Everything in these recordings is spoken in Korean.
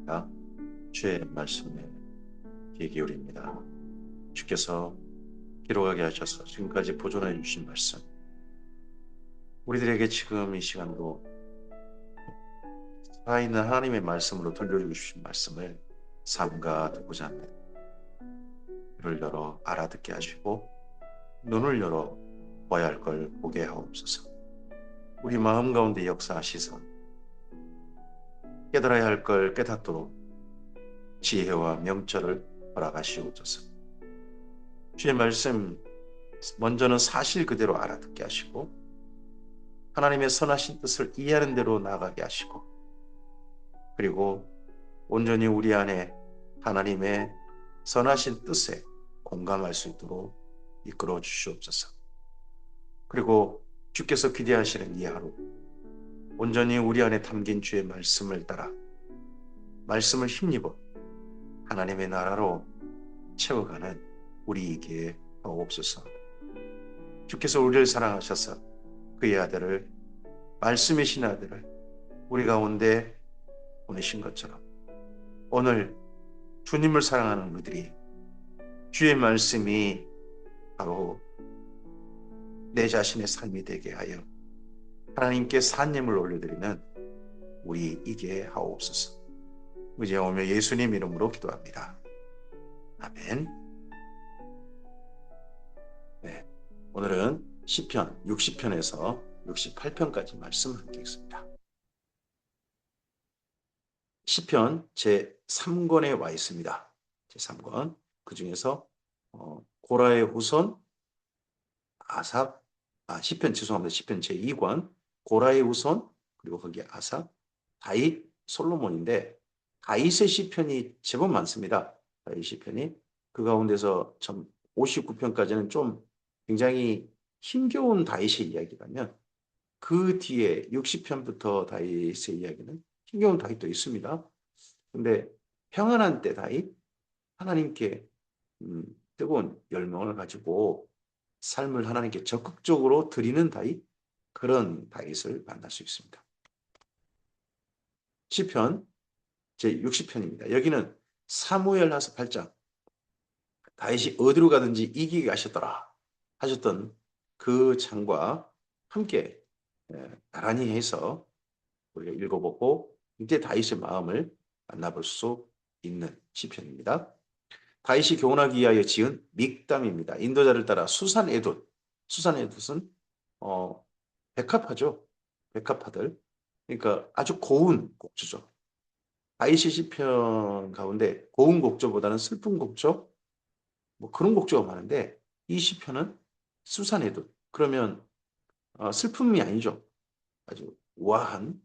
자, 주의 말씀에 귀 기울입니다. 주께서 기록하게 하셔서 지금까지 보존해 주신 말씀, 우리들에게 지금 이 시간도 살아있는 하나님의 말씀으로 들려주신 말씀을 삼가 듣고자 합니다. 귀를 열어 알아듣게 하시고 눈을 열어 봐야 할 걸 보게 하옵소서. 우리 마음 가운데 역사하시사 깨달아야 할 걸 깨닫도록 지혜와 명철을 허락하시옵소서. 주의 말씀 먼저는 사실 그대로 알아듣게 하시고 하나님의 선하신 뜻을 이해하는 대로 나아가게 하시고, 그리고 온전히 우리 안에 하나님의 선하신 뜻에 공감할 수 있도록 이끌어 주시옵소서. 그리고 주께서 기대하시는 이 하루, 온전히 우리 안에 담긴 주의 말씀을 따라 말씀을 힘입어 하나님의 나라로 채워가는 우리에게 하옵소서. 주께서 우리를 사랑하셔서 그의 아들을, 말씀의 신 아들을 우리 가운데 보내신 것처럼 오늘 주님을 사랑하는 우리들이 주의 말씀이 바로 내 자신의 삶이 되게 하여 하나님께 산예물 올려드리는 우리이게 하옵소서. 의지하오며 예수님 이름으로 기도합니다. 아멘. 네, 오늘은 시편 60편에서 68편까지 말씀을 함께 읽습니다. 시편 제3권에 와 있습니다. 제3권. 그 중에서 고라의 후손 아삽, 시편 죄송합니다. 시편 제2권 고라의 후손, 그리고 거기에 아삽, 다윗, 솔로몬인데 다윗의 시편이 제법 많습니다. 다윗 시편이 그 가운데서 참 59편까지는 좀 굉장히 힘겨운 다윗의 이야기라면 그 뒤에 60편부터 다윗의 이야기는 힘겨운 다윗도 있습니다. 근데 평안한 때 다윗, 하나님께 뜨거운 열망을 가지고 삶을 하나님께 적극적으로 드리는 다윗, 그런 다윗을 만날 수 있습니다. 시편 제60편입니다. 여기는 사무엘하서 8장, 다윗이 어디로 가든지 이기게 하셨더라 하셨던 그 장과 함께 나란히 해서 우리가 읽어보고 이제 다윗의 마음을 만나볼 수 있는 시편입니다. 다윗이 교훈하기 위하여 지은 믹담입니다. 인도자를 따라 수산에둏, 수산에둏은 백합화죠. 백합화들. 그러니까 아주 고운 곡조죠. 다윗의 시편 가운데 고운 곡조보다는 슬픈 곡조, 뭐 그런 곡조가 많은데 이 시편은 수산에둏. 그러면 슬픔이 아니죠. 아주 우아한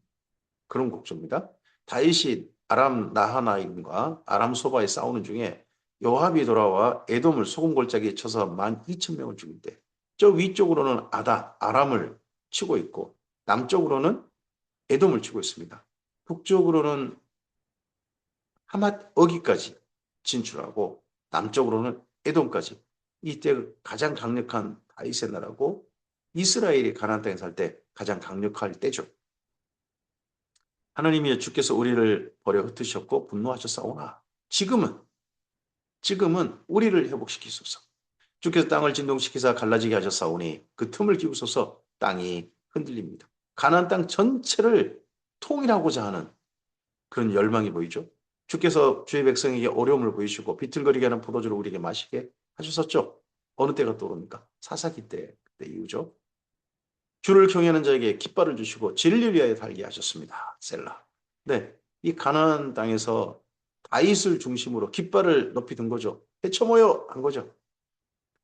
그런 곡조입니다. 다윗이 아람 나하나임과 아람 소바에 싸우는 중에 요압이 돌아와 에돔을 소금골짜기에 쳐서 12,000명을 죽일 때, 저 위쪽으로는 아람을 치고 있고 남쪽으로는 에돔을 치고 있습니다. 북쪽으로는 하맛 어기까지 진출하고 남쪽으로는 에돔까지, 이때 가장 강력한 다윗의 나라고 이스라엘이 가나안 땅에 살 때 가장 강력할 때죠. 하나님이여, 주께서 우리를 버려 흩으셨고 분노하셨사오나 지금은 우리를 회복시키소서. 주께서 땅을 진동시키사 갈라지게 하셨사오니 그 틈을 기우소서. 땅이 흔들립니다. 가나안 땅 전체를 통일하고자 하는 그런 열망이 보이죠. 주께서 주의 백성에게 어려움을 보이시고 비틀거리게 하는 포도주를 우리에게 마시게 하셨었죠. 어느 때가 떠오릅니까? 사사기 때, 그때 이후죠. 주를 경외하는 자에게 깃발을 주시고 진리를 위하여 달게 하셨습니다. 셀라. 네, 이 가나안 땅에서 다윗을 중심으로 깃발을 높이 든 거죠. 헤쳐모여 한 거죠.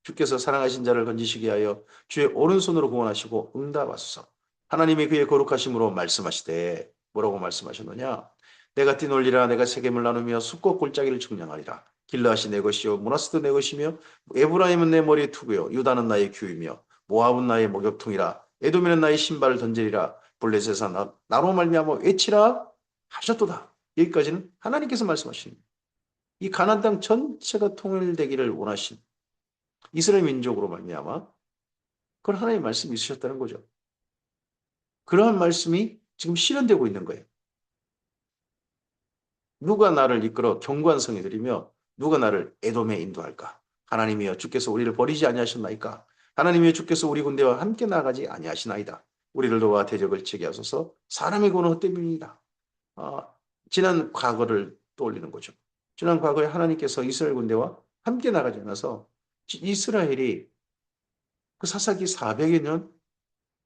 주께서 사랑하신 자를 건지시게 하여 주의 오른손으로 구원하시고 응답하소서. 하나님이 그의 거룩하심으로 말씀하시되, 뭐라고 말씀하셨느냐? 내가 뛰놀리라. 내가 세겜을 나누며 숲과 골짜기를 청량하리라. 길라앗이 내 것이요 문하스도 내 것이며 에브라임은 내 머리의 투구요 유다는 나의 규이며 모압은 나의 목욕통이라. 에돔에는 나의 신발을 던지리라. 블레셋에서 나로 말미암아 외치라 하셨도다. 여기까지는 하나님께서 말씀하십니다. 이 가나안 땅 전체가 통일되기를 원하신 이스라엘 민족으로 말미암아 그건 하나님의 말씀이 있으셨다는 거죠. 그러한 말씀이 지금 실현되고 있는 거예요. 누가 나를 이끌어 견고한 성에 들이며 누가 나를 에돔에 인도할까? 하나님이여 주께서 우리를 버리지 아니하셨나이까? 하나님이여 주께서 우리 군대와 함께 나가지 아니하시나이다. 우리를 도와 대적을 치게 하소서. 사람의 고는 헛됨입니다. 아, 지난 과거를 떠올리는 거죠. 지난 과거에 하나님께서 이스라엘 군대와 함께 나가지 않아서 이스라엘이 그 사사기 400여 년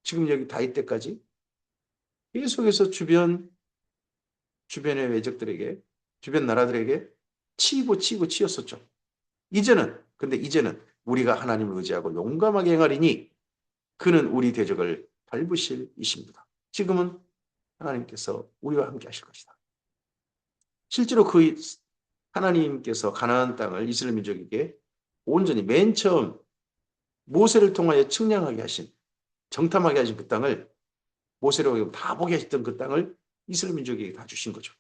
지금 여기 다윗 때까지 계속해서 주변의 외적들에게 주변 나라들에게 치고 치였었죠. 근데 이제는 우리가 하나님을 의지하고 용감하게 행하리니 그는 우리 대적을 밟으실 이십니다. 지금은 하나님께서 우리와 함께 하실 것이다. 실제로 그 하나님께서 가나안 땅을 이스라엘 민족에게 온전히 맨 처음 모세를 통하여 측량하게 하신 정탐하게 하신 그 땅을 모세로 다 보게 하셨던 그 땅을 이스라엘 민족에게 다 주신 거죠.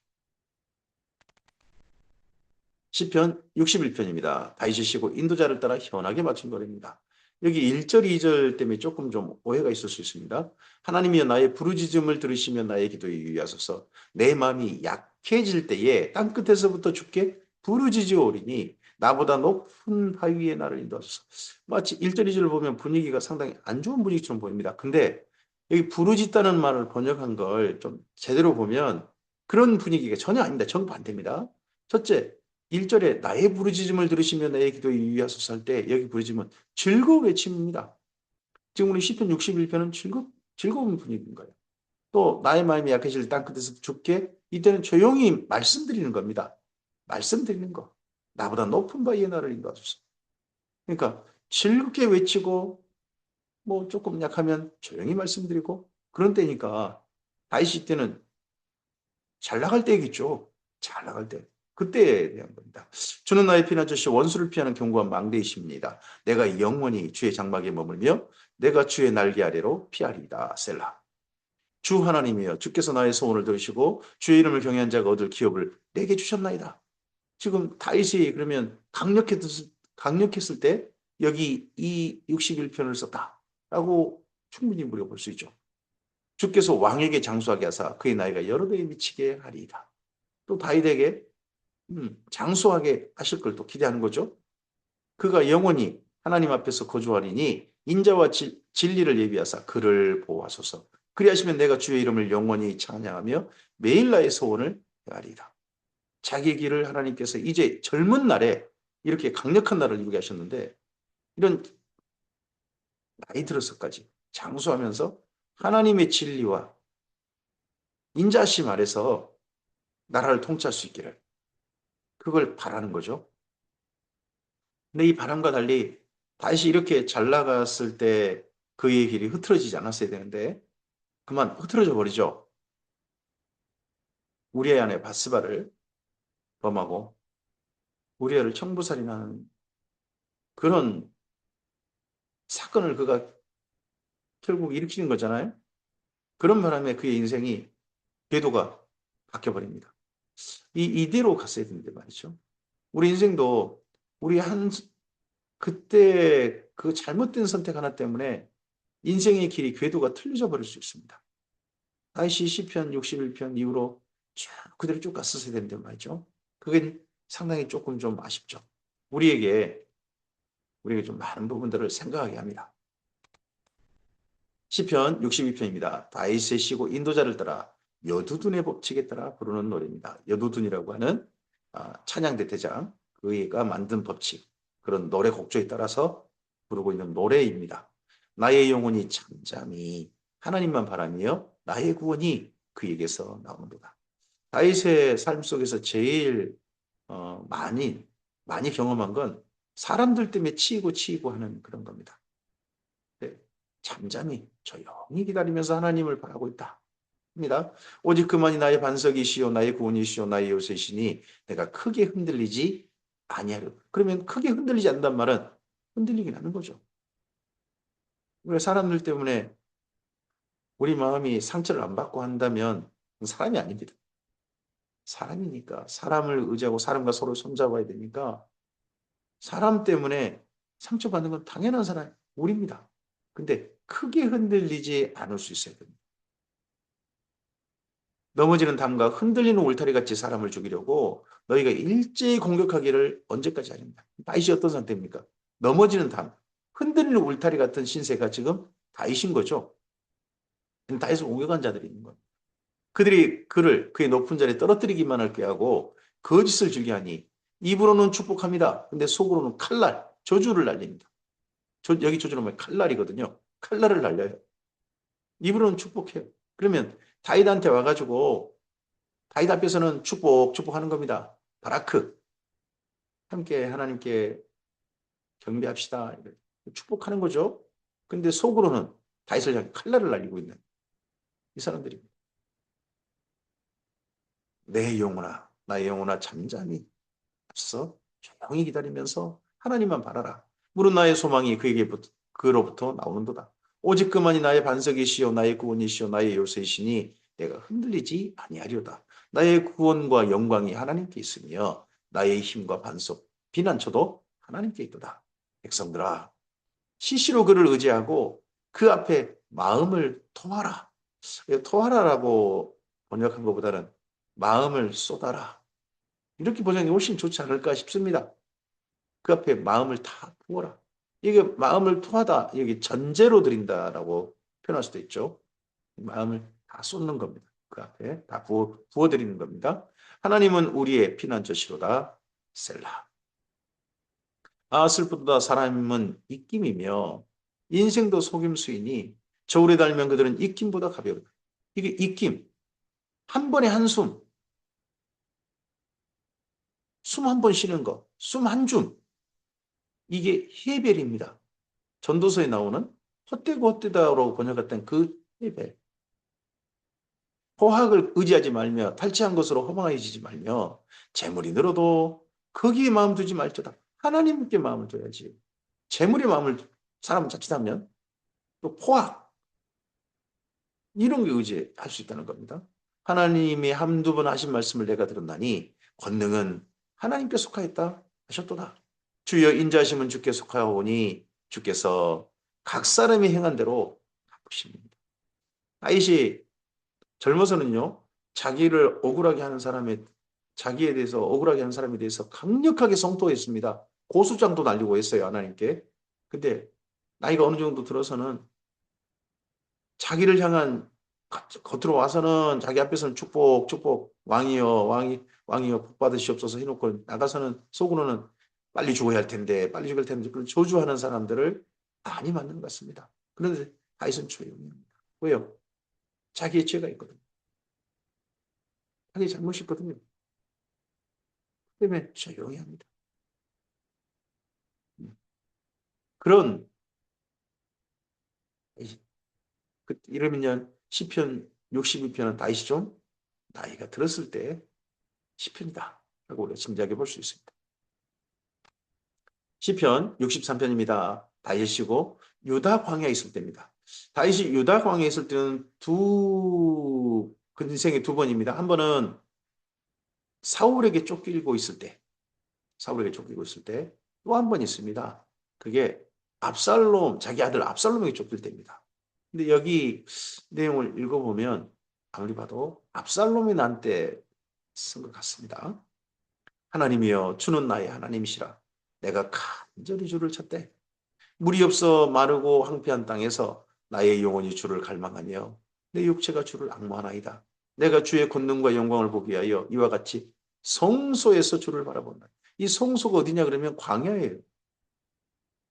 시편 61편입니다. 다윗이 쉬고 인도자를 따라 현하게 맞춘 노래입니다. 여기 1절, 2절 때문에 조금 좀 오해가 있을 수 있습니다. 하나님이여 나의 부르짖음을 들으시며 나의 기도에 유의하소서. 내 마음이 약해질 때에 땅끝에서부터 주께 부르짖으오리니 나보다 높은 바위에 나를 인도하소서. 마치 1절, 2절을 보면 분위기가 상당히 안 좋은 분위기처럼 보입니다. 근데 여기 부르짖다는 말을 번역한 걸 좀 제대로 보면 그런 분위기가 전혀 아닙니다. 정반대입니다. 첫째, 1절에 나의 부르짖음을 들으시며 나의 기도에 유의하소서 할 때 여기 부르짖음은 즐거운 외침입니다. 지금 우리 시편 61편은 즐거운 분위기인 거예요. 또 나의 마음이 약해질 땅끝에서 죽게 이때는 조용히 말씀드리는 겁니다. 말씀드리는 거. 나보다 높은 바위에 나를 인도하소서. 그러니까 즐겁게 외치고 뭐 조금 약하면 조용히 말씀드리고 그런 때니까 다윗 때는 잘 나갈 때겠죠. 잘 나갈 때. 그때에 대한 겁니다. 주는 나의 피난 자시 원수를 피하는 견고한 망대이십니다. 내가 영원히 주의 장막에 머물며 내가 주의 날개 아래로 피하리이다. 셀라. 주 하나님이여 주께서 나의 소원을 들으시고 주의 이름을 경외한 자가 얻을 기업을 내게 주셨나이다. 지금 다윗이 그러면 강력했을 때 여기 이 61편을 썼다라고 충분히 우리가 볼 수 있죠. 주께서 왕에게 장수하게 하사 그의 나이가 여러 배에 미치게 하리이다. 또 다윗에게 장수하게 하실 걸 또 기대하는 거죠. 그가 영원히 하나님 앞에서 거주하리니 인자와 진리를 예비하사 그를 보호하소서. 그리하시면 내가 주의 이름을 영원히 찬양하며 매일 나의 소원을 헤아리이다. 자기 길을 하나님께서 이제 젊은 날에 이렇게 강력한 날을 이루게 하셨는데 이런 나이 들어서까지 장수하면서 하나님의 진리와 인자심 아래서 나라를 통치할 수 있기를 그걸 바라는 거죠. 근데 이 바람과 달리 다시 이렇게 잘 나갔을 때 그의 길이 흐트러지지 않았어야 되는데 그만 흐트러져 버리죠. 우리의 아내 바스바를 범하고 우리아를 청부살인하는 그런 사건을 그가 결국 일으키는 거잖아요. 그런 바람에 그의 인생이 궤도가 바뀌어버립니다. 이대로 갔어야 되는데 말이죠. 우리 인생도 우리 그때 그 잘못된 선택 하나 때문에 인생의 길이 궤도가 틀려져 버릴 수 있습니다. 다시 시편 61편 이후로 쭉 그대로 쭉 갔었어야 되는데 말이죠. 그게 상당히 조금 좀 아쉽죠. 우리에게 좀 많은 부분들을 생각하게 합니다. 시편 62편입니다. 다윗의 시고 인도자를 따라 여두둔의 법칙에 따라 부르는 노래입니다. 여두둔이라고 하는 찬양대 대장 그가 만든 법칙 그런 노래 곡조에 따라서 부르고 있는 노래입니다. 나의 영혼이 잠잠히 하나님만 바라며 나의 구원이 그에게서 나오는도다. 다윗의 삶 속에서 제일 많이 경험한 건 사람들 때문에 치이고 하는 그런 겁니다. 네, 잠잠히 조용히 기다리면서 하나님을 바라고 있다. 입니다. 오직 그만이 나의 반석이시요 나의 구원이시요 나의 요새시니 내가 크게 흔들리지 아니하려. 그러면 크게 흔들리지 않는단 말은 흔들리긴 하는 거죠. 왜 사람들 때문에 우리 마음이 상처를 안 받고 한다면 사람이 아닙니다. 사람이니까 사람을 의지하고 사람과 서로 손잡아야 되니까 사람 때문에 상처받는 건 당연한 사람 우리입니다. 근데 크게 흔들리지 않을 수 있어야 됩니다. 넘어지는 담과 흔들리는 울타리 같이 사람을 죽이려고 너희가 일제히 공격하기를 언제까지 하렵니까? 다윗이 어떤 상태입니까? 넘어지는 담, 흔들리는 울타리 같은 신세가 지금 다윗인 거죠. 다윗을 공격한 자들이 있는 거예요. 그들이 그를 그의 높은 자리에 떨어뜨리기만 할 꾀하고 거짓을 즐겨 하니 입으로는 축복합니다. 근데 속으로는 칼날, 저주를 날립니다. 여기 저주는 뭐 칼날이거든요. 칼날을 날려요. 입으로는 축복해요. 그러면 다윗한테 와가지고 다윗 앞에서는 축복, 축복하는 겁니다. 바라크, 함께 하나님께 경배합시다. 축복하는 거죠. 근데 속으로는 다윗을 향해 칼날을 날리고 있는 이 사람들입니다. 내 영혼아, 나의 영혼아 잠잠히 앞서 조용히 기다리면서 하나님만 바라라. 무릇 나의 소망이 그로부터 나오는도다. 오직 그만이 나의 반석이시요 나의 구원이시요 나의 요새이시니 내가 흔들리지 아니하리로다. 나의 구원과 영광이 하나님께 있으며 나의 힘과 반석 비난처도 하나님께 있도다. 백성들아 시시로 그를 의지하고 그 앞에 마음을 토하라. 토하라라고 번역한 것보다는 마음을 쏟아라. 이렇게 번역이 훨씬 좋지 않을까 싶습니다. 그 앞에 마음을 다 부어라. 이게 마음을 토하다, 여기 전제로 드린다라고 표현할 수도 있죠. 마음을 다 쏟는 겁니다. 그 앞에 다 부어드리는 겁니다. 하나님은 우리의 피난처시로다. 셀라. 아, 슬프도다. 사람은 입김이며 인생도 속임수이니 저울에 달면 그들은 입김보다 가벼우다. 이게 입김. 한 번에 한숨. 숨 한 번 쉬는 거. 숨 한 줌. 이게 헤벨입니다. 전도서에 나오는 헛되고 헛되다라고 번역했던 그 헤벨. 포학을 의지하지 말며 탈취한 것으로 허망해지지 말며 재물이 늘어도 거기에 마음 두지 말지어다. 하나님께 마음을 둬야지. 재물에 마음을 사람은 자칫하면 또 포악 이런 게 의지할 수 있다는 겁니다. 하나님이 한두 번 하신 말씀을 내가 들었나니 권능은 하나님께 속하였다 하셨도다. 주여 인자하심은 주께 속하오니 주께서 각 사람이 행한 대로 갚으십니다. 다윗이 젊어서는요, 자기를 억울하게 하는 사람의, 자기에 대해서 억울하게 하는 사람에 대해서 강력하게 성토했습니다. 고소장도 날리고 했어요, 하나님께. 근데 나이가 어느 정도 들어서는 자기를 향한 겉으로 와서는 자기 앞에서는 축복, 축복, 왕이여, 왕이여, 복 받으시옵소서 해놓고 나가서는 속으로는 빨리 죽어야 할 텐데, 빨리 죽을 텐데, 그런 저주하는 사람들을 많이 만난 것 같습니다. 그런데 다윗은 조용히 합니다. 왜요? 자기의 죄가 있거든요. 자기 잘못이 있거든요. 때문에 조용히 합니다. 그런, 이러면요, 시편 62편은 다윗이 좀 나이가 들었을 때 시편이다. 라고 우리가 짐작해 볼 수 있습니다. 시편 63편입니다. 다윗이고 유다 광야에 있을 때입니다. 다윗이 유다 광야에 있을 때는 인생의 두 번입니다. 한 번은 사울에게 쫓기고 있을 때, 사울에게 쫓기고 있을 때, 또 한 번 있습니다. 그게 자기 아들 압살롬에게 쫓길 때입니다. 근데 여기 내용을 읽어보면 아무리 봐도 압살롬이 난 때 쓴 것 같습니다. 하나님이여 주는 나의 하나님이시라. 내가 간절히 주를 찾되 물이 없어 마르고 황폐한 땅에서 나의 영혼이 주를 갈망하며 내 육체가 주를 앙모하나이다. 내가 주의 권능과 영광을 보기 위하여 이와 같이 성소에서 주를 바라본다. 이 성소가 어디냐 그러면 광야예요.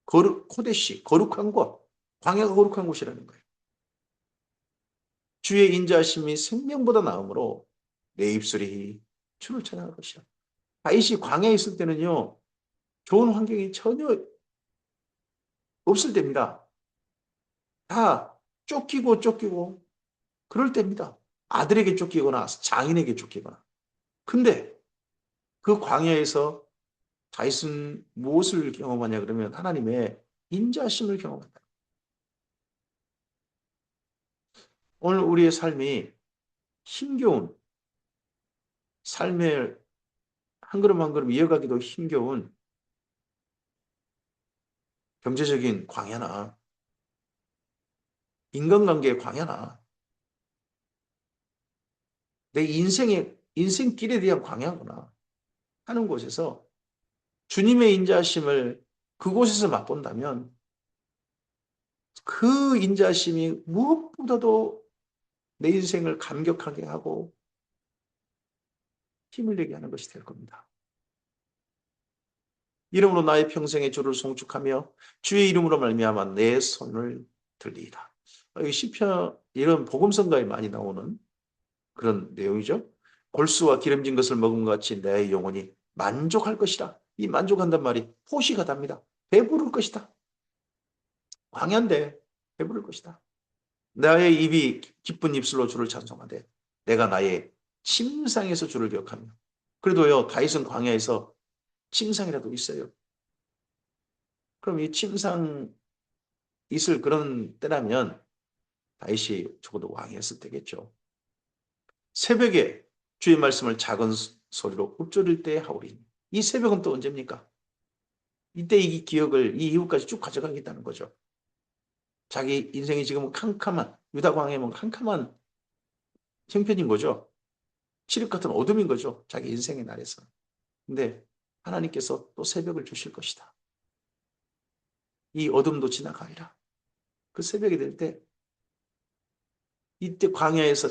코데시, 거룩한 곳. 광야가 거룩한 곳이라는 거예요. 주의 인자하심이 생명보다 나음으로 내 입술이 주를 찬양할 것이야. 다윗이 광야에 있을 때는요. 좋은 환경이 전혀 없을 때입니다. 다 쫓기고 그럴 때입니다. 아들에게 쫓기거나 장인에게 쫓기거나. 근데 그 광야에서 다윗은 무엇을 경험하냐 그러면 하나님의 인자심을 경험한다. 오늘 우리의 삶이 힘겨운 삶의 한 걸음 한 걸음 이어가기도 힘겨운 경제적인 광야나 인간관계의 광야나 내 인생길에 대한 광야구나 하는 곳에서 주님의 인자하심을 그곳에서 맛본다면 그 인자하심이 무엇보다도 내 인생을 감격하게 하고 힘을 내게 하는 것이 될 겁니다. 이름으로 나의 평생의 주를 송축하며 주의 이름으로 말미암아 내 손을 들리이다. 이 시편 이런 복음성가에 많이 나오는 그런 내용이죠. 골수와 기름진 것을 먹은 것 같이 내 영혼이 만족할 것이다. 이 만족한단 말이 포식하답니다. 배부를 것이다. 광야인데 배부를 것이다. 나의 입이 기쁜 입술로 주를 찬송하되 내가 나의 침상에서 주를 기억하며. 그래도요, 다윗은 광야에서 침상이라도 있어요. 그럼 이 침상 있을 그런 때라면 다윗이 적어도 왕이었을 때겠죠. 새벽에 주의 말씀을 작은 소리로 읊조릴 때 하오리니. 이 새벽은 또 언제입니까? 이때 이 기억을 이 이후까지 쭉 가져가겠다는 거죠. 자기 인생이 지금 캄캄한 유다 광야면 캄캄한 형편인 거죠. 칠흑 같은 어둠인 거죠. 자기 인생의 날에서. 근데 하나님께서 또 새벽을 주실 것이다. 이 어둠도 지나가리라. 그 새벽이 될 때 이때 광야에서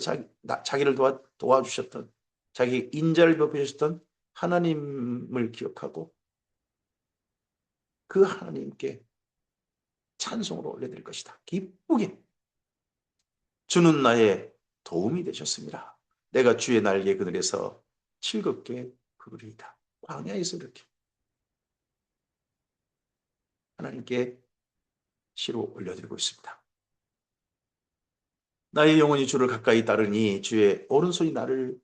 자기를 도와주셨던 자기 인자를 베푸셨던 하나님을 기억하고 그 하나님께 찬송으로 올려드릴 것이다. 기쁘게 주는 나의 도움이 되셨습니다. 내가 주의 날개 그늘에서 즐겁게 부르리이다. 광야에서 이렇게 하나님께 시로 올려드리고 있습니다. 나의 영혼이 주를 가까이 따르니 주의 오른손이 나를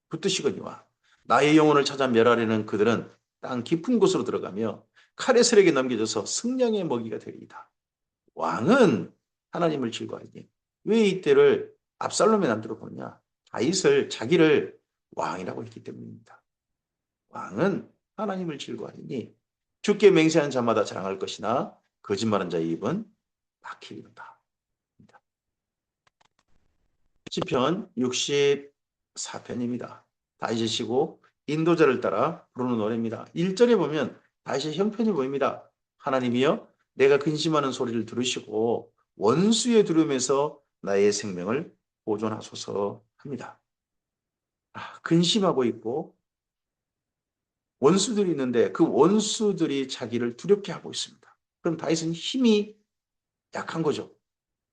붙드시거니와 나의 영혼을 찾아 멸하려는 그들은 땅 깊은 곳으로 들어가며 칼의 세력에 넘겨져서 승량의 먹이가 되리이다. 왕은 하나님을 즐거워하니 왜 이때를 압살롬의 남자로 보느냐? 다윗을 자기를 왕이라고 했기 때문입니다. 왕은 하나님을 즐거워하니 주께 맹세한 자마다 자랑할 것이나 거짓말한 자의 입은 막히리로다. 시편 64편입니다. 다윗이 시고 인도자를 따라 부르는 노래입니다. 1절에 보면 다윗의 형편이 보입니다. 하나님이여 내가 근심하는 소리를 들으시고 원수의 두려움에서 나의 생명을 보존하소서 합니다. 근심하고 있고 원수들이 있는데 그 원수들이 자기를 두렵게 하고 있습니다. 그럼 다윗은 힘이 약한 거죠.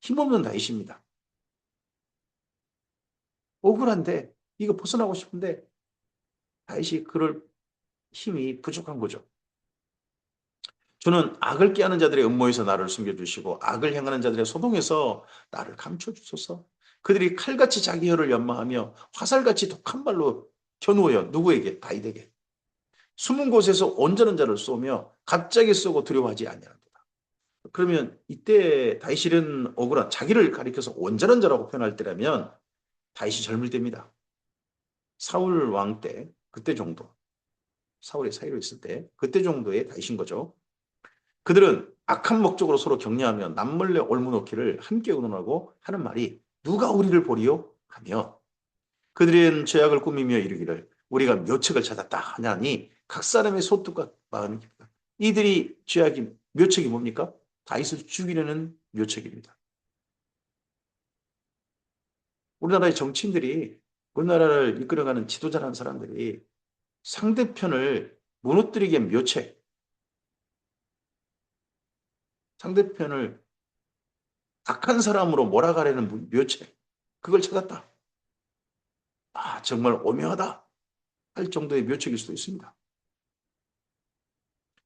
힘없는 다윗입니다. 억울한데 이거 벗어나고 싶은데 다윗이 그럴 힘이 부족한 거죠. 주는 악을 꾀하는 자들의 음모에서 나를 숨겨주시고 악을 행하는 자들의 소동에서 나를 감춰주소서. 그들이 칼같이 자기 혀를 연마하며 화살같이 독한 발로 겨누어요. 누구에게? 다윗에게. 숨은 곳에서 온전한 자를 쏘며 갑자기 쏘고 두려워하지 아니하는도다. 그러면 이때 다윗은 억울한 자기를 가리켜서 온전한 자라고 표현할 때라면 다윗이 젊을 때입니다. 사울 왕 때 그때 정도. 사울의 사이로 있을 때 그때 정도의 다윗인 거죠. 그들은 악한 목적으로 서로 격려하며 남몰래 올무놓기를 함께 의논하고 하는 말이 누가 우리를 보리요? 하며 그들은 죄악을 꾸미며 이르기를 우리가 묘책을 찾았다 하냐니 각 사람의 소득과 마음이 깊다. 이들이 죄악이 묘책이 뭡니까? 다윗을 죽이려는 묘책입니다. 우리나라의 정치인들이 우리나라를 이끌어가는 지도자라는 사람들이 상대편을 무너뜨리기 위한 묘책, 상대편을 악한 사람으로 몰아가려는 묘책, 그걸 찾았다. 정말 오묘하다 할 정도의 묘책일 수도 있습니다.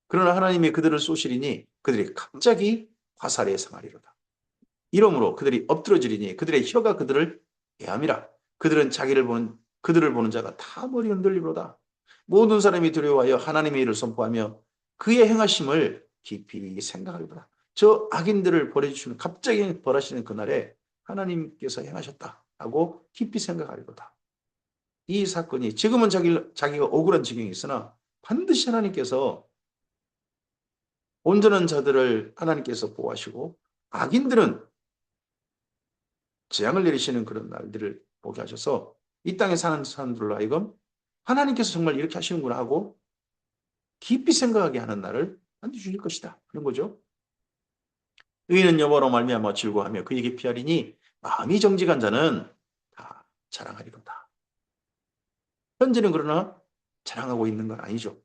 그러나 하나님이 그들을 쏘시리니 그들이 갑자기 화살에 상하리로다. 이러므로 그들이 엎드러지리니 그들의 혀가 그들을 애함이라. 그들을 보는 자가 다 머리 흔들리로다. 모든 사람이 두려워하여 하나님의 일을 선포하며 그의 행하심을 깊이 생각하리로다. 저 악인들을 벌해주시는 갑자기 벌하시는 그날에 하나님께서 행하셨다 하고 깊이 생각하리로다. 이 사건이 지금은 자기가 억울한 지경이 있으나 반드시 하나님께서 온전한 자들을 하나님께서 보호하시고 악인들은 재앙을 내리시는 그런 날들을 보게 하셔서 이 땅에 사는 사람들로 하여금 하나님께서 정말 이렇게 하시는구나 하고 깊이 생각하게 하는 날을 반드시 주실 것이다. 그런 거죠. 의인은 여호와로 말미암아 즐거워하며 그에게 피하리니 마음이 정직한 자는 다 자랑하리로다. 현재는 그러나 자랑하고 있는 건 아니죠.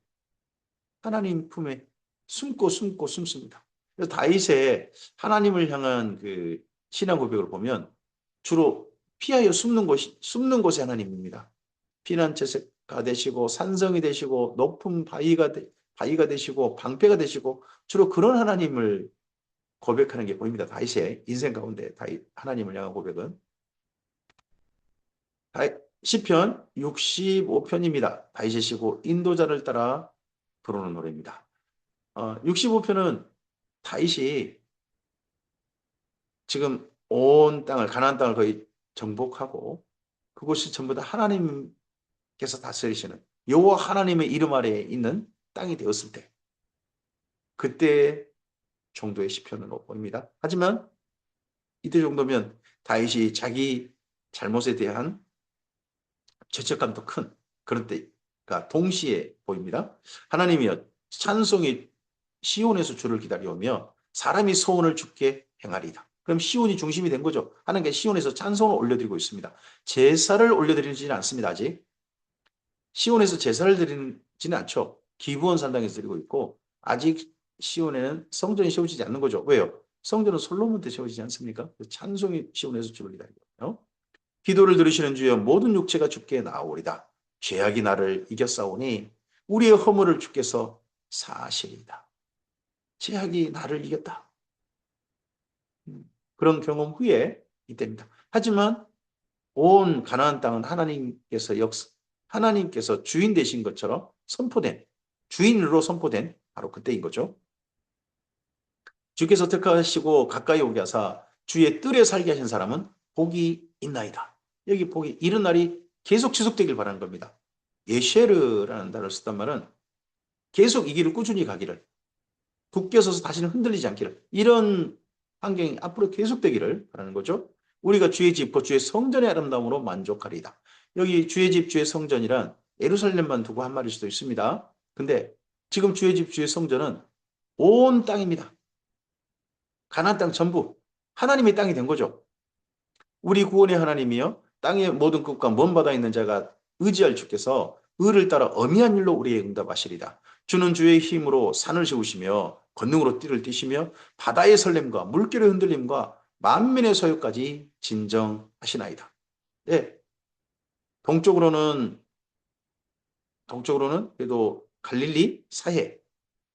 하나님 품에 숨고 숨습니다. 그래서 다윗의 하나님을 향한 그 신앙 고백을 보면 주로 피하여 숨는 곳이 하나님입니다. 피난처가 되시고 산성이 되시고 높은 바위가 되시고 방패가 되시고 주로 그런 하나님을 고백하는 게 보입니다. 다윗의 인생 가운데 다윗 하나님을 향한 고백은 시편 65편입니다. 다윗의 시고 인도자를 따라 부르는 노래입니다. 65편은 다윗이 지금 온 땅을 가나안 땅을 거의 정복하고 그곳이 전부 다 하나님께서 다스리시는 여호와 하나님의 이름 아래에 있는 땅이 되었을 때 그때 정도의 시편으로 보입니다. 하지만 이때 정도면 다윗이 자기 잘못에 대한 죄책감도 큰 그런 때가 동시에 보입니다. 하나님이여 찬송이 시온에서 주를 기다려오며 사람이 소원을 주께 행하리이다. 그럼 시온이 중심이 된 거죠. 하나님께 시온에서 찬송을 올려드리고 있습니다. 제사를 올려드리지는 않습니다. 아직. 시온에서 제사를 드리지는 않죠. 기브온 산당에서 드리고 있고 아직 시온에는 성전이 세워지지 않는 거죠. 왜요? 성전은 솔로몬 때 세워지지 않습니까? 찬송이 시온에서 주를 기다리거든요. 기도를 들으시는 주여 모든 육체가 주께 나아오리다. 죄악이 나를 이겼사오니 우리의 허물을 주께서 사하시리이다. 죄악이 나를 이겼다. 그런 경험 후에 이때입니다. 하지만 온 가나안 땅은 하나님께서 주인 되신 것처럼 선포된 주인으로 선포된 바로 그때인 거죠. 주께서 택하시고 가까이 오게 하사 주의 뜰에 살게 하신 사람은 복이 있나이다. 여기 복이 이런 날이 계속 지속되길 바라는 겁니다. 예쉐르라는 단어를 썼단 말은 계속 이 길을 꾸준히 가기를 굳게 서서 다시는 흔들리지 않기를 이런 환경이 앞으로 계속되기를 바라는 거죠. 우리가 주의 집, 주의 성전의 아름다움으로 만족하리이다. 여기 주의 집, 주의 성전이란 예루살렘만 두고 한 말일 수도 있습니다. 근데 지금 주의 집, 주의 성전은 온 땅입니다. 가나안 땅 전부 하나님의 땅이 된 거죠. 우리 구원의 하나님이여 땅의 모든 끝과 먼 바다에 있는 자가 의지할 주께서 의를 따라 어미한 일로 우리의 응답하시리다. 주는 주의 힘으로 산을 세우시며 권능으로 띠를 띠시며 바다의 설렘과 물결의 흔들림과 만민의 소유까지 진정하시나이다. 네, 동쪽으로는 그래도 갈릴리 사해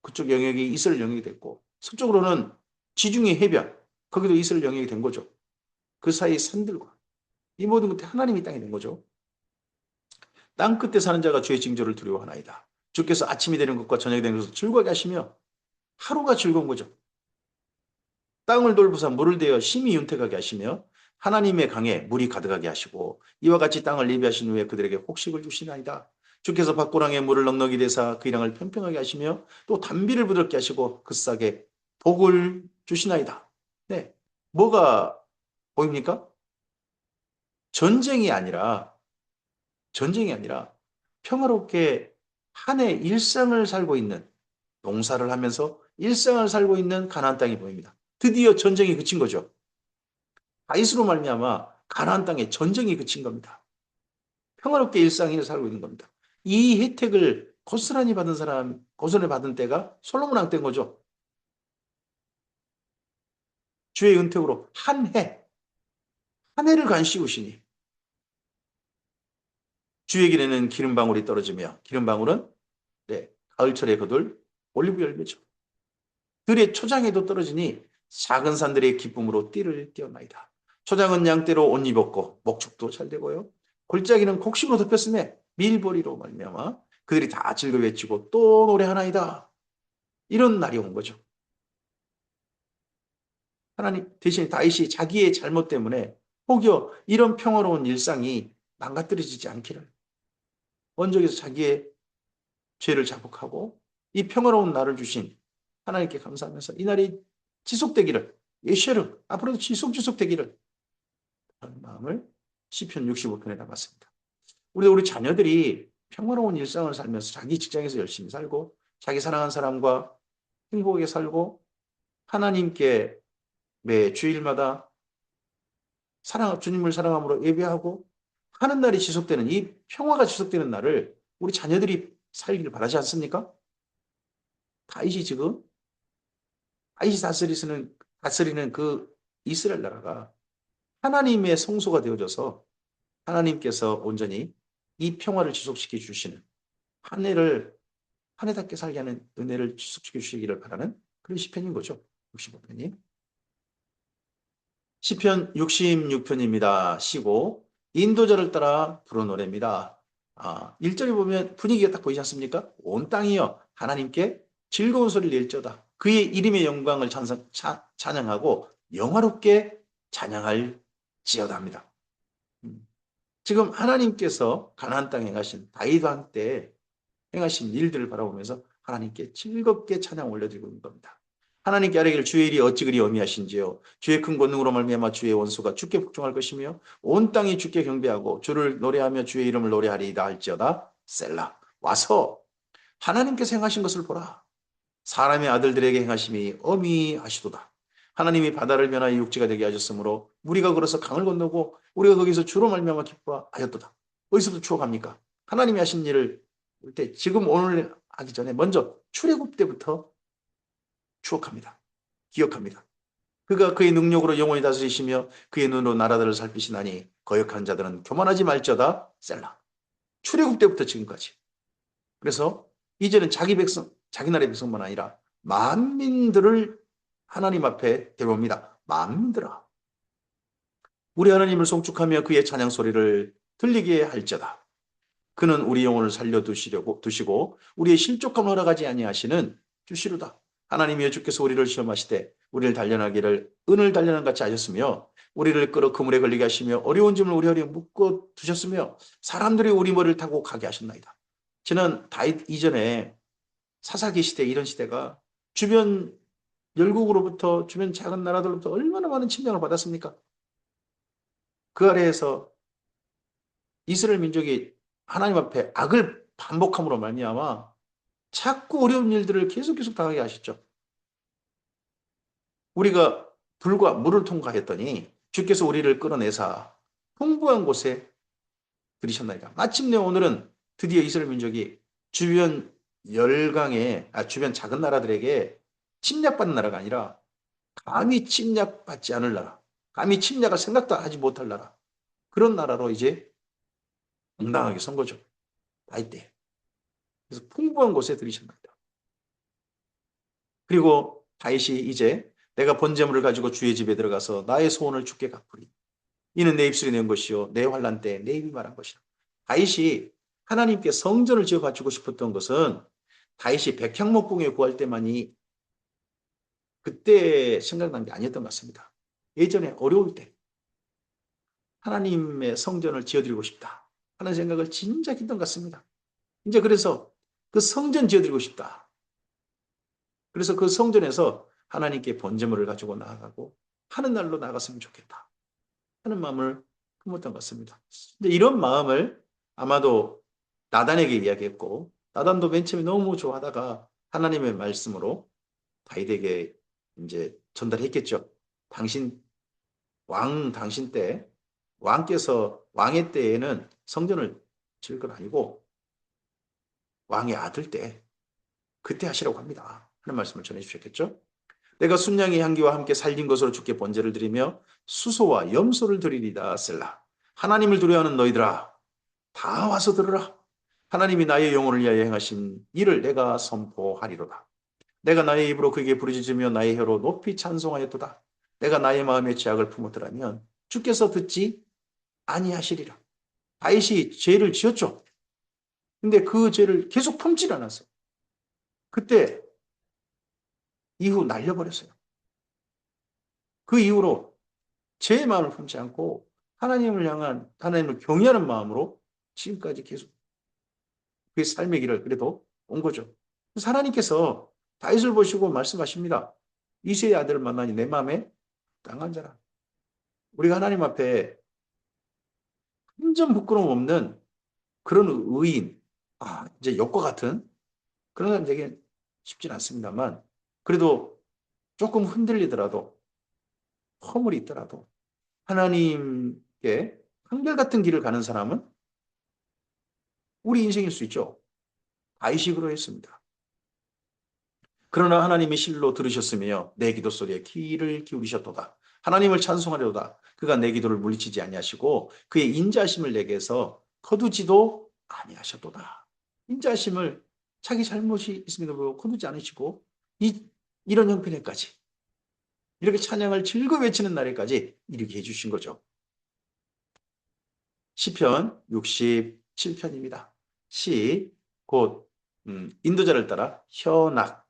그쪽 영역이 이스라엘 영역이 됐고 서쪽으로는 지중해 해변 거기도 이스라엘 영역이 된 거죠. 그 사이 산들과 이 모든 것이 하나님의 땅이 된 거죠. 땅 끝에 사는 자가 주의 징조를 두려워하나이다. 주께서 아침이 되는 것과 저녁이 되는 것을 즐거워하게 하시며 하루가 즐거운 거죠. 땅을 돌보사 물을 대어 심히 윤택하게 하시며 하나님의 강에 물이 가득하게 하시고 이와 같이 땅을 예비하신 후에 그들에게 혹식을 주시나이다. 주께서 밭고랑에 물을 넉넉히 대사 그 이랑을 평평하게 하시며 또 단비를 부드럽게 하시고 그 싹에 복을 주시나이다. 네, 뭐가 보입니까? 전쟁이 아니라 평화롭게 한 해 일상을 살고 있는 농사를 하면서 일상을 살고 있는 가나안 땅이 보입니다. 드디어 전쟁이 그친 거죠. 다윗으로 말미암아 가나안 땅에 전쟁이 그친 겁니다. 평화롭게 일상을 살고 있는 겁니다. 이 혜택을 고스란히 받은 때가 솔로몬 왕 때인 거죠. 주의 은택으로 한 해를 간씌우시니 주에게는 기름방울이 떨어지며 기름방울은 네, 가을철에 거둘 올리브 열매죠. 들의 초장에도 떨어지니 작은 산들의 기쁨으로 띠를 띄었나이다. 초장은 양떼로 옷 입었고 목축도 잘 되고요. 골짜기는 곡식으로 덮였음에 밀보리로 말미암아 그들이 다 즐거워 외치고 또 노래하나이다. 이런 날이 온 거죠. 하나님 대신 다윗이 자기의 잘못 때문에 혹여 이런 평화로운 일상이 망가뜨려지지 않기를 원적에서 자기의 죄를 자복하고 이 평화로운 날을 주신 하나님께 감사하면서 이 날이 지속되기를 예쉐르 앞으로도 지속되기를 하는 마음을 시편 65편에 담았습니다. 우리 자녀들이 평화로운 일상을 살면서 자기 직장에서 열심히 살고 자기 사랑하는 사람과 행복하게 살고 하나님께 매 주일마다 주님을 사랑함으로 예배하고 하는 날이 지속되는 이 평화가 지속되는 날을 우리 자녀들이 살기를 바라지 않습니까? 다윗이 지금 다윗이 다스리는 그 이스라엘 나라가 하나님의 성소가 되어져서 하나님께서 온전히 이 평화를 지속시켜 주시는 한 해를 한 해답게 살게 하는 은혜를 지속시켜 주시기를 바라는 그런 시편인 거죠. 65편이. 시편 66편입니다. 시고 인도자를 따라 부른 노래입니다. 1절에 보면 분위기가 딱 보이지 않습니까? 온 땅이여 하나님께 즐거운 소리를 낼지어다. 그의 이름의 영광을 찬양하고 영화롭게 찬양할지어다 합니다. 지금 하나님께서 가나안 땅에 행하신 다윗왕 때 행하신 일들을 바라보면서 하나님께 즐겁게 찬양 올려드리고 있는 겁니다. 하나님께 아뢰기를 주의 일이 어찌 그리 어미하신지요. 주의 큰 권능으로 말미암아 주의 원수가 주께 복종할 것이며 온 땅이 주께 경배하고 주를 노래하며 주의 이름을 노래하리이다 할지어다. 셀라. 와서 하나님께서 행하신 것을 보라. 사람의 아들들에게 행하심이 어미하시도다. 하나님이 바다를 변하여 육지가 되게 하셨으므로 우리가 걸어서 강을 건너고 우리가 거기서 주로 말미암아 기뻐하였도다. 어디서부터 추억합니까? 하나님이 하신 일을 볼 때 지금 오늘 하기 전에 먼저 출애굽 때부터 추억합니다. 기억합니다. 그가 그의 능력으로 영원히 다스리시며 그의 눈으로 나라들을 살피시나니 거역한 자들은 교만하지 말지어다. 셀라. 출애굽 때부터 지금까지. 그래서 이제는 자기 나라의 백성만 아니라 만민들을 하나님 앞에 데려옵니다. 만민들아. 우리 하나님을 송축하며 그의 찬양 소리를 들리게 할지어다. 그는 우리 영혼을 두시고 우리의 실족함을 허락하지 아니하시는 주시로다. 하나님이여 주께서 우리를 시험하시되 우리를 단련하기를 은을 단련한 같이 하셨으며 우리를 끌어 그물에 걸리게 하시며 어려운 짐을 우리 허리에 묶어 두셨으며 사람들이 우리 머리를 타고 가게 하셨나이다. 저는 다윗 이전에 사사기 시대 이런 시대가 주변 열국으로부터 주변 작은 나라들로부터 얼마나 많은 침략을 받았습니까? 그 아래에서 이스라엘 민족이 하나님 앞에 악을 반복함으로 말미암아 자꾸 어려운 일들을 계속 당하게 하셨죠. 우리가 불과 물을 통과했더니 주께서 우리를 끌어내사 풍부한 곳에 들이셨나이다. 마침내 오늘은 드디어 이스라엘 민족이 주변 작은 나라들에게 침략받는 나라가 아니라 감히 침략받지 않을 나라, 감히 침략을 생각도 하지 못할 나라, 그런 나라로 이제 당당하게 선 거죠. 다윗 때. 그래서 풍부한 곳에 들이셨나이다. 그리고 다윗이 이제 내가 번제물을 가지고 주의 집에 들어가서 나의 소원을 주께 갚으리. 이는 내 입술이 낸 것이요 내 환난 때 내 입이 말한 것이라. 다윗이 하나님께 성전을 지어 바치고 싶었던 것은 다윗이 백향목궁에 구할 때만이 그때 생각난 게 아니었던 것 같습니다. 예전에 어려울 때 하나님의 성전을 지어드리고 싶다 하는 생각을 진작 했던 것 같습니다. 이제 그래서 그 성전 지어드리고 싶다. 그래서 그 성전에서 하나님께 번제물을 가지고 나아가고 하는 날로 나갔으면 좋겠다 하는 마음을 품었던 것 같습니다. 근데 이런 마음을 아마도 나단에게 이야기했고 나단도 맨 처음에 너무 좋아하다가 하나님의 말씀으로 다윗에게 이제 전달했겠죠. 당신 때 왕의 때에는 성전을 지을 건 아니고 왕의 아들 때 그때 하시라고 합니다. 하는 말씀을 전해 주셨겠죠. 내가 순양의 향기와 함께 살린 것으로 주께 번제를 드리며 수소와 염소를 드리리다 셀라. 하나님을 두려워하는 너희들아 다 와서 들으라. 하나님이 나의 영혼을 위하여 행하신 일을 내가 선포하리로다. 내가 나의 입으로 그에게 부르짖으며 나의 혀로 높이 찬송하였도다. 내가 나의 마음에 죄악을 품었더라면 주께서 듣지 아니하시리라. 다윗이 죄를 지었죠. 근데 그 죄를 계속 품질 않았어요. 그때 이후 날려버렸어요. 그 이후로 죄의 마음을 품지 않고 하나님을 경외하는 마음으로 지금까지 계속 그 삶의 길을 그래도 온 거죠. 그래서 하나님께서 다윗을 보시고 말씀하십니다. 이새의 아들을 만나니 내 마음에 당한 자라. 우리가 하나님 앞에 한 점 부끄러움 없는 그런 의인, 이제 욕과 같은 그런 사람 되게 쉽진 않습니다만, 그래도 조금 흔들리더라도, 허물이 있더라도, 하나님께 한결같은 길을 가는 사람은 우리 인생일 수 있죠. 다윗이 그러했습니다. 그러나 하나님이 실로 들으셨으며 내 기도 소리에 귀를 기울이셨도다. 하나님을 찬송하려다. 그가 내 기도를 물리치지 아니하시고 그의 인자심을 내게서 거두지도 아니하셨도다. 인자심을 자기 잘못이 있음에도 불구하고 거두지 않으시고 이런 형편에까지 이렇게 찬양을 즐거이 외치는 날에까지 이르게 해주신 거죠. 시편 67편입니다. 시, 곧 인도자를 따라 현악,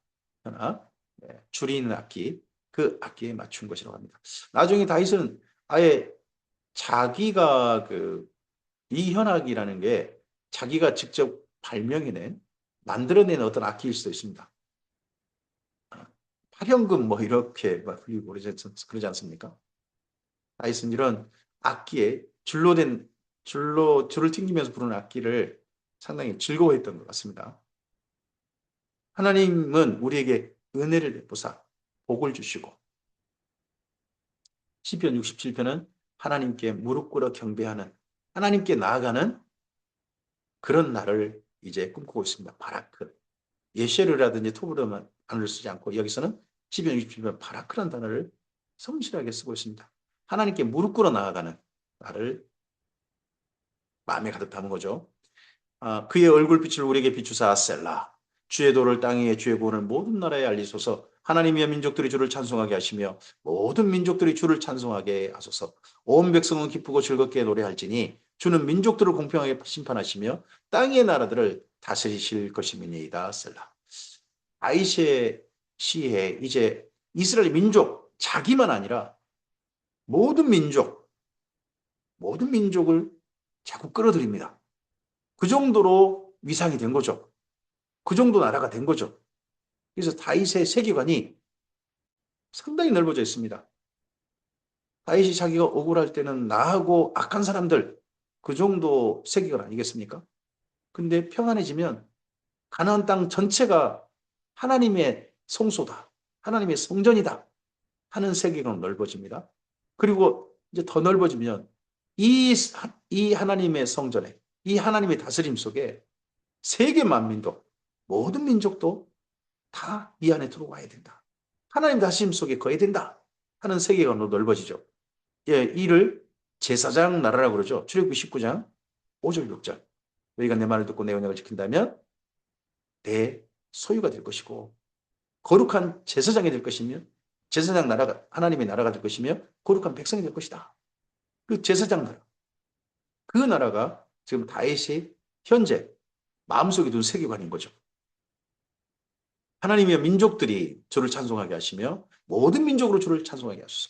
줄이는 악기, 그 악기에 맞춘 것이라고 합니다. 나중에 다윗은 아예 자기가 이 현악이라는 게 자기가 직접 발명해낸, 만들어낸 어떤 악기일 수도 있습니다. 팔현금 뭐 이렇게 불리고 그러지 않습니까? 다윗은 이런 악기에 줄을 튕기면서 부르는 악기를 상당히 즐거워했던 것 같습니다. 하나님은 우리에게 은혜를 베푸사 복을 주시고 시편 67편은 하나님께 무릎 꿇어 경배하는, 하나님께 나아가는 그런 날을 이제 꿈꾸고 있습니다. 바라크. 예쉐르라든지 토브르만 단어를 쓰지 않고 여기서는 시편 67편 바라크라는 단어를 성실하게 쓰고 있습니다. 하나님께 무릎 꿇어 나아가는 날을 마음에 가득 담은 거죠. 그의 얼굴빛을 우리에게 비추사 셀라. 주의 도를 땅 위에 주의 구원을 모든 나라에 알리소서. 하나님이여 민족들이 주를 찬송하게 하시며 모든 민족들이 주를 찬송하게 하소서. 온 백성은 기쁘고 즐겁게 노래할지니 주는 민족들을 공평하게 심판하시며 땅의 나라들을 다스리실 것임이니이다. 셀라. 아이시의 시에 이제 이스라엘 민족 자기만 아니라 모든 민족을 자꾸 끌어들입니다. 그 정도로 위상이 된 거죠. 그 정도 나라가 된 거죠. 그래서 다윗의 세계관이 상당히 넓어져 있습니다. 다윗이 자기가 억울할 때는 나하고 악한 사람들, 그 정도 세계관 아니겠습니까? 근데 평안해지면 가나안 땅 전체가 하나님의 성소다, 하나님의 성전이다 하는 세계관 넓어집니다. 그리고 이제 더 넓어지면 이 하나님의 성전에, 이 하나님의 다스림 속에 세계 만민도, 모든 민족도 다 이 안에 들어와야 된다. 하나님 다스림 속에 거해야 된다 하는 세계관으로 넓어지죠. 예, 이를 제사장 나라라고 그러죠. 출애굽기 19장 5절 6절. 너희가 내 말을 듣고 내 언약을 지킨다면 내 소유가 될 것이고 거룩한 제사장이 될 것이며 제사장 나라가 하나님의 나라가 될 것이며 거룩한 백성이 될 것이다. 그 제사장 나라. 그 나라가 지금 다윗이 현재 마음속에 둔 세계관인 거죠. 하나님의 민족들이 주를 찬송하게 하시며 모든 민족으로 주를 찬송하게 하소서.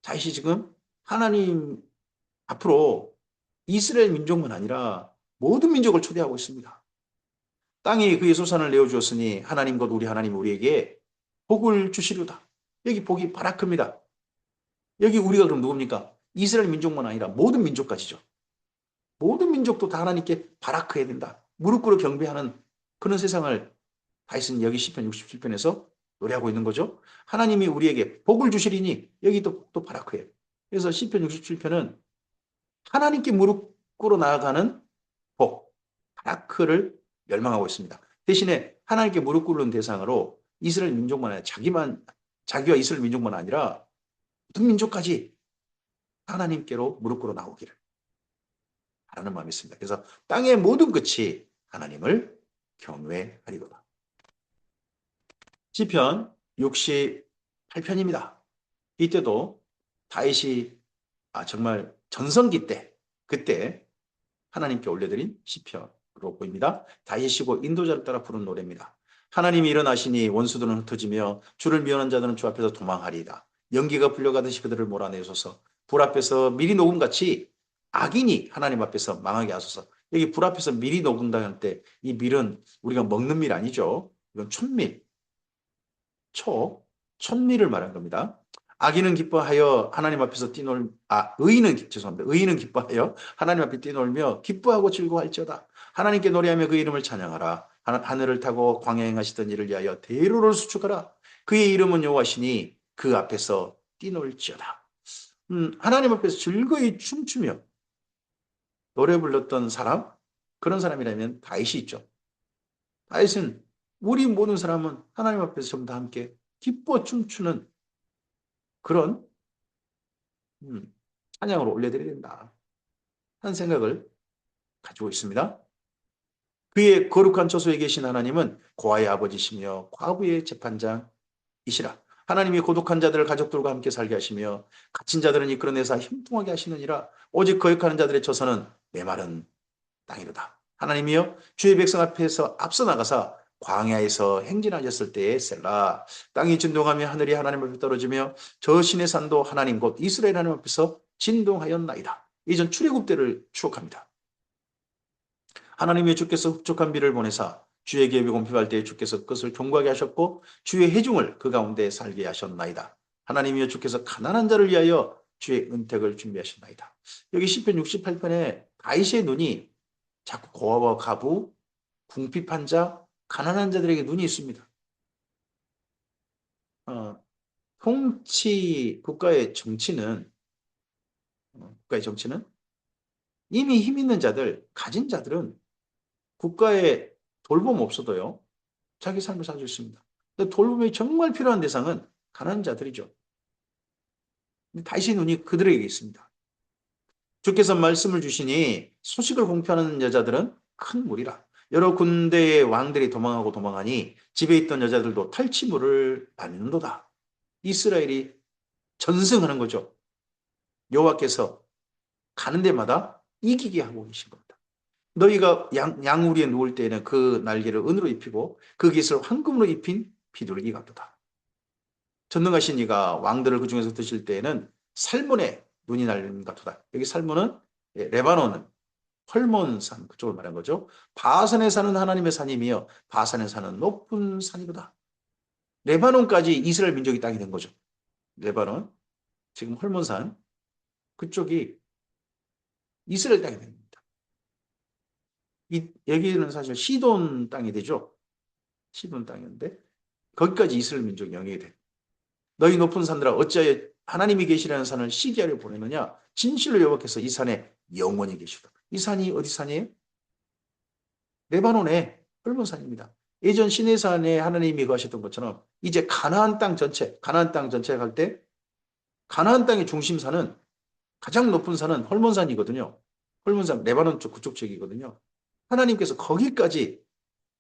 다윗이 지금 하나님 앞으로 이스라엘 민족만 아니라 모든 민족을 초대하고 있습니다. 땅에 그의 소산을 내어주었으니 하나님 곧 우리 하나님 우리에게 복을 주시려다. 여기 복이 바라크입니다. 여기 우리가 그럼 누굽니까? 이스라엘 민족만 아니라 모든 민족까지죠. 모든 민족도 다 하나님께 바라크해야 된다. 무릎 꿇어 경배하는 그런 세상을 다윗은 여기 시편 67편에서 노래하고 있는 거죠. 하나님이 우리에게 복을 주시리니 여기 또 바라크예요. 그래서 시편 67편은 하나님께 무릎 꿇어 나아가는 복, 바라크를 열망하고 있습니다. 대신에 하나님께 무릎 꿇는 대상으로 이스라엘 민족만 아니라 자기와 이스라엘 민족만 아니라 모든 민족까지 하나님께로 무릎 꿇어 나오기를 바라는 마음이 있습니다. 그래서 땅의 모든 끝이 하나님을 경외하리로다. 시편 68편입니다. 이때도 다윗이 정말 전성기 때 그때 하나님께 올려드린 시편으로 보입니다. 다윗이고 인도자를 따라 부른 노래입니다. 하나님이 일어나시니 원수들은 흩어지며 주를 미워하는 자들은 주 앞에서 도망하리이다. 연기가 불려가듯이 그들을 몰아내소서. 불 앞에서 미리 녹음같이 악인이 하나님 앞에서 망하게 하소서. 여기 불 앞에서 미리 녹는다 할 때 이 밀은 우리가 먹는 밀 아니죠. 이건 촛밀, 촛밀을 말한 겁니다. 악인은 기뻐하여 하나님 앞에서 죄송합니다. 의인은 기뻐하여 하나님 앞에 뛰놀며 기뻐하고 즐거워할지어다. 하나님께 노래하며 그 이름을 찬양하라. 하늘을 타고 광야에 행하시던 이를 위하여 대로를 수축하라. 그의 이름은 여호와시니 그 앞에서 뛰놀지어다. 하나님 앞에서 즐거이 춤추며 노래 불렀던 사람, 그런 사람이라면 다윗이 있죠. 다윗은 우리 모든 사람은 하나님 앞에서 전부 다 함께 기뻐 춤추는 그런 찬양을 올려드려야 된다 하는 생각을 가지고 있습니다. 그의 거룩한 처소에 계신 하나님은 고아의 아버지시며 과부의 재판장이시라. 하나님이 고독한 자들을 가족들과 함께 살게 하시며 갇힌 자들은 이끌어내사 형통하게 하시느니라. 오직 거역하는 자들의 처소는 메마른 땅이로다. 하나님이여 주의 백성 앞에서 앞서 나가사 광야에서 행진하셨을 때에 셀라. 땅이 진동하며 하늘이 하나님 앞에 떨어지며 저 신의 산도 하나님 곧 이스라엘 하나님 앞에서 진동하였나이다. 이전 출애굽 때를 추억합니다. 하나님의 주께서 흡족한 비를 보내사 주의 기업이 공핍할 때에 주께서 그것을 경고하게 하셨고 주의 회중을 그 가운데 살게 하셨나이다. 하나님이여 주께서 가난한 자를 위하여 주의 은택을 준비하셨나이다. 여기 시편 68편에 다윗의 눈이 자꾸 고아와 가부, 궁핍한 자, 가난한 자들에게 눈이 있습니다. 국가의 정치는 이미 힘 있는 자들, 가진 자들은 국가의 돌봄 없어도요, 자기 삶을 살 수 있습니다. 근데 돌봄이 정말 필요한 대상은 가난한 자들이죠. 다윗의 눈이 그들에게 있습니다. 주께서 말씀을 주시니 소식을 공표하는 여자들은 큰 무리라. 여러 군대의 왕들이 도망하고 도망하니 집에 있던 여자들도 탈취물을 받는도다. 이스라엘이 전승하는 거죠. 여호와께서 가는 데마다 이기게 하고 계신 겁니다. 너희가 양우리에 누울 때에는 그 날개를 은으로 입히고 그 깃을 황금으로 입힌 비둘기 같도다. 전능하신 이가 왕들을 그 중에서 드실 때에는 살몬의 눈이 날린 같도다. 여기 살몬은 레바논은 헐몬산 그쪽을 말한 거죠. 바산에 사는 하나님의 산이며 바산에 사는 높은 산이로다. 레바논까지 이스라엘 민족이 땅이 된 거죠. 레바논, 지금 헐몬산 그쪽이 이스라엘 땅이 됩니다. 여기는 사실 시돈 땅이 되죠. 시돈 땅인데 거기까지 이스라엘 민족이 영향이 돼. 너희 높은 산들아 어찌하여 하나님이 계시라는 산을 시기하려 보내느냐. 진실로 여호와께서 이 산에 영원히 계시다. 이 산이 어디 산이에요? 레바논의 헐몬산입니다. 예전 시내산에 하나님이 거하셨던 것처럼 이제 가나안 땅 전체 갈 때 가나안 땅의 중심산은 가장 높은 산은 헐몬산이거든요. 헐몬산 레바논 쪽 그쪽 지역이거든요. 하나님께서 거기까지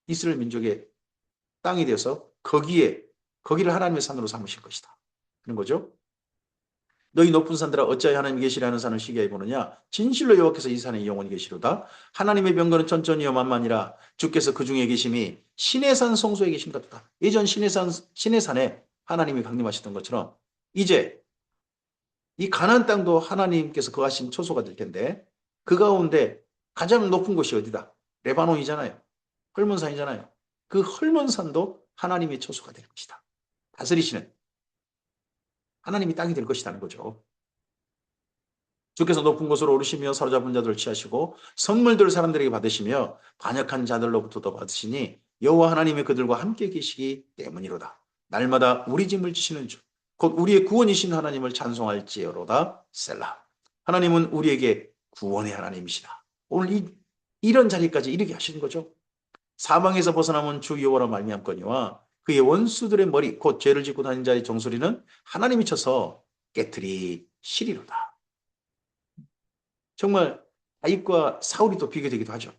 이스라엘 민족의 땅이 되어서 거기를 하나님의 산으로 삼으실 것이다. 그런 거죠. 너희 높은 산들아 어찌하여 하나님이 계시라는 산을 시기하여 보느냐. 진실로 여호와께서 이 산에 영원히 계시로다. 하나님의 병거는 천천히요 만만이라. 주께서 그 중에 계심이 시내산 성소에 계심 같다. 예전 시내산에 하나님이 강림하셨던 것처럼 이제 이 가나안 땅도 하나님께서 거하신 초소가 될 텐데 그 가운데 가장 높은 곳이 어디다? 레바논이잖아요. 헐몬산이잖아요. 그 헐몬산도 하나님의 초소가 될 것이다. 다스리시는 하나님이 땅이 될 것이라는 거죠. 주께서 높은 곳으로 오르시며 사로잡은 자들을 취하시고 선물들을 사람들에게 받으시며 반역한 자들로부터도 받으시니 여호와 하나님이 그들과 함께 계시기 때문이로다. 날마다 우리 짐을 지시는 주, 곧 우리의 구원이신 하나님을 찬송할지어로다. 셀라. 하나님은 우리에게 구원의 하나님이시다. 오늘 이런 자리까지 이르게 하시는 거죠. 사망에서 벗어남은 주 여호와로 말미암거니와 그의 원수들의 머리 곧 죄를 짓고 다닌 자의 정수리는 하나님이 쳐서 깨트리시리로다. 정말 다윗과 사울이 또 비교되기도 하죠.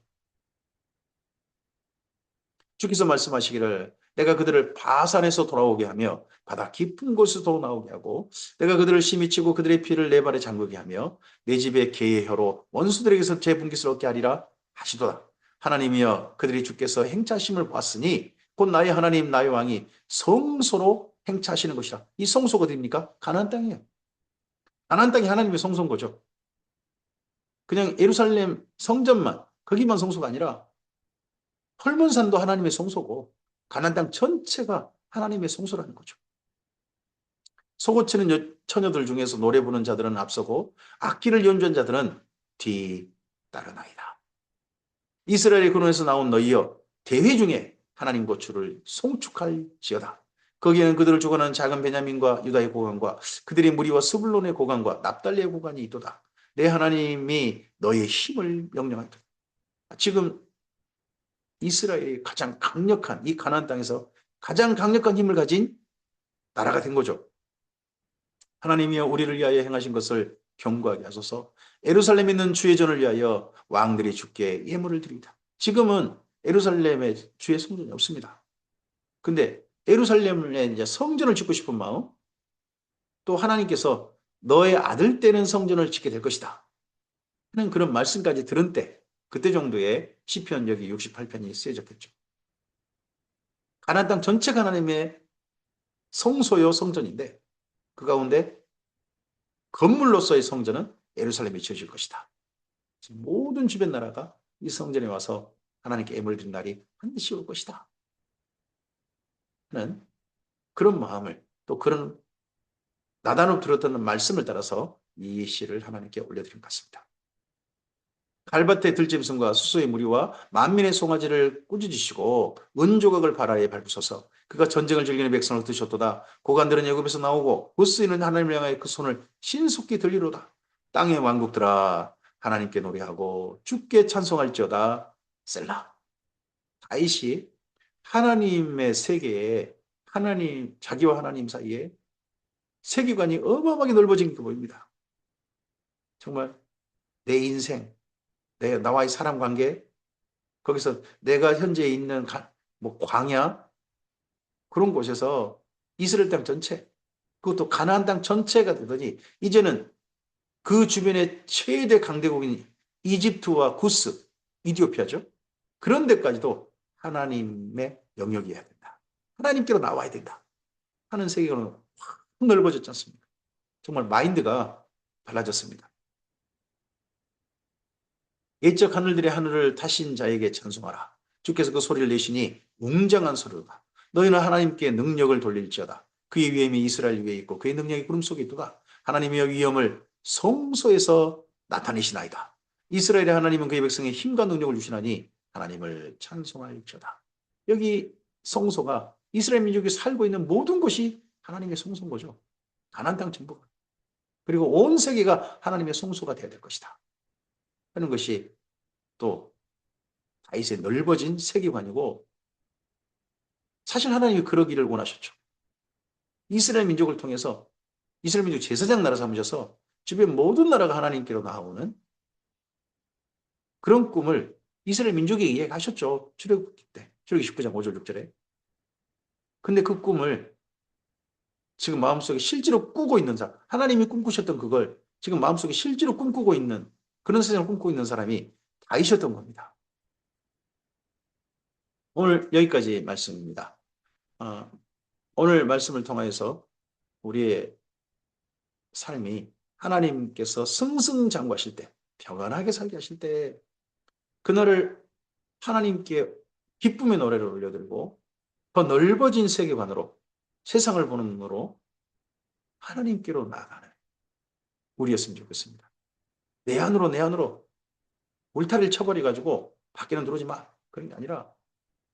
주께서 말씀하시기를 내가 그들을 바산에서 돌아오게 하며 바다 깊은 곳에서 나오게 하고 내가 그들을 심히 치고 그들의 피를 내 발에 잠그게 하며 내 집에 개의 혀로 원수들에게서 제 분깃을 얻게 하리라 하시도다. 하나님이여 그들이 주께서 행차하심을 보았으니 곧 나의 하나님 나의 왕이 성소로 행차하시는 것이라. 이 성소가 어디입니까? 가나안 땅이에요. 가나안 땅이 하나님의 성소인 거죠. 그냥 예루살렘 성전만 거기만 성소가 아니라 헐몬산도 하나님의 성소고 가나안 땅 전체가 하나님의 성소라는 거죠. 소고치는 처녀들 중에서 노래 부르는 자들은 앞서고 악기를 연주한 자들은 뒤따르나이다. 이스라엘의 근원에서 나온 너희여 대회 중에 하나님 고추를 송축할지어다. 거기에는 그들을 주관하는 작은 베냐민과 유다의 고관과 그들의 무리와 스불론의 고관과 납달리의 고관이 있도다. 내 하나님이 너의 힘을 명령하리라. 지금 이스라엘이 가장 강력한 이 가나안 땅에서 가장 강력한 힘을 가진 나라가 된 거죠. 하나님이여 우리를 위하여 행하신 것을 경고하게 하소서. 예루살렘에 있는 주의 전을 위하여 왕들이 주께 예물을 드립니다. 지금은 예루살렘에 주의 성전이 없습니다. 근데 예루살렘에 이제 성전을 짓고 싶은 마음, 또 하나님께서 너의 아들 때는 성전을 짓게 될 것이다 하는 그런 말씀까지 들은 때, 그때 정도에 시편 여기 68편이 쓰여졌겠죠. 가나안 땅 전체가 하나님의 성소요 성전인데 그 가운데 건물로서의 성전은 예루살렘에 지어질 것이다. 모든 주변 나라가 이 성전에 와서 하나님께 예물 드린 날이 반드시 올 것이다 하는 그런 마음을, 또 그런 나단으로 들었던 말씀을 따라서 이 시를 하나님께 올려드린 것 같습니다. 갈밭의 들짐승과 수소의 무리와 만민의 송아지를 꾸짖으시고 은조각을 바다에 밟으소서. 그가 전쟁을 즐기는 백성을 드셨도다. 고관들은 애굽에서 나오고 부스인은 하나님을 향하여 그 손을 신속히 들리로다. 땅의 왕국들아 하나님께 노래하고 주께 찬송할지어다. 셀라. 다윗이 하나님의 세계에, 하나님, 자기와 하나님 사이에 세계관이 어마어마하게 넓어진 게 보입니다. 정말 내 인생, 나와의 사람 관계, 거기서 내가 현재 있는 뭐 광야, 그런 곳에서 이스라엘 땅 전체, 그것도 가나안 땅 전체가 되더니 이제는 그 주변의 최대 강대국인 이집트와 구스, 이디오피아죠. 그런 데까지도 하나님의 영역이어야 된다. 하나님께로 나와야 된다 하는 세계관은 확 넓어졌지 않습니까? 정말 마인드가 달라졌습니다. 옛적 하늘들의 하늘을 타신 자에게 찬송하라. 주께서 그 소리를 내시니 웅장한 소리로다. 너희는 하나님께 능력을 돌릴지어다. 그의 위엄이 이스라엘 위에 있고 그의 능력이 구름 속에 있도다. 하나님의 위엄을 성소에서 나타내시나이다. 이스라엘의 하나님은 그의 백성에 힘과 능력을 주시나니 하나님을 찬송할지어다. 여기 성소가 이스라엘 민족이 살고 있는 모든 곳이 하나님의 성소인 거죠. 가나안 땅 전부가. 그리고 온 세계가 하나님의 성소가 되어야 될 것이다 하는 것이 또 다윗의 넓어진 세계관이고, 사실 하나님이 그러기를 원하셨죠. 이스라엘 민족을 통해서 이스라엘 민족 제사장 나라 삼으셔서 주변 모든 나라가 하나님께로 나오는 그런 꿈을 이스라엘 민족에게 이야기하셨죠. 출애굽기 때, 출애굽기 19장 5절 6절에. 근데 그 꿈을 지금 마음속에 실제로 꾸고 있는 사람, 하나님이 꿈꾸셨던 그걸 지금 마음속에 실제로 꿈꾸고 있는, 그런 세상을 꿈꾸고 있는 사람이 다윗이었던 겁니다. 오늘 여기까지 말씀입니다. 오늘 말씀을 통해서 우리의 삶이 하나님께서 승승장구하실 때, 평안하게 살게 하실 때, 그날을 하나님께 기쁨의 노래를 올려드리고 더 넓어진 세계관으로, 세상을 보는 눈으로 하나님께로 나아가는 우리였으면 좋겠습니다. 내 안으로 울타리를 쳐버려가지고 밖에는 들어오지 마, 그런 게 아니라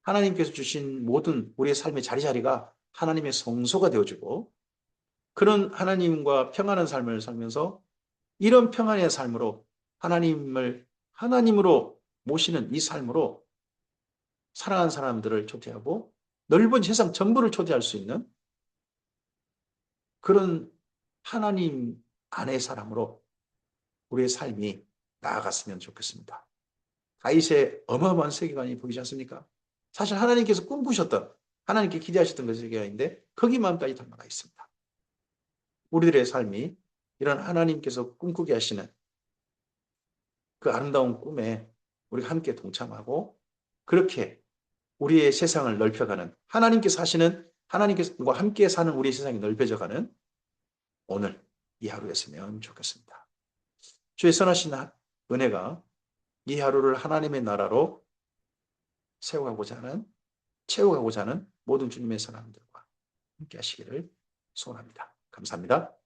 하나님께서 주신 모든 우리의 삶의 자리자리가 하나님의 성소가 되어주고, 그런 하나님과 평안한 삶을 살면서 이런 평안의 삶으로 하나님을 하나님으로 모시는 이 삶으로 사랑하는 사람들을 초대하고 넓은 세상 전부를 초대할 수 있는 그런 하나님 안의 사람으로 우리의 삶이 나아갔으면 좋겠습니다. 다윗의 어마어마한 세계관이 보이지 않습니까? 사실 하나님께서 꿈꾸셨던, 하나님께 기대하셨던 그 세계관인데 거기만까지 담아가 있습니다. 우리들의 삶이 이런 하나님께서 꿈꾸게 하시는 그 아름다운 꿈에 우리가 함께 동참하고, 그렇게 우리의 세상을 넓혀가는, 하나님께서 하시는, 하나님께서와 함께 사는 우리의 세상이 넓혀져가는 오늘 이 하루였으면 좋겠습니다. 주의 선하신 은혜가 이 하루를 하나님의 나라로 채워가고자 하는 모든 주님의 사람들과 함께 하시기를 소원합니다. 감사합니다.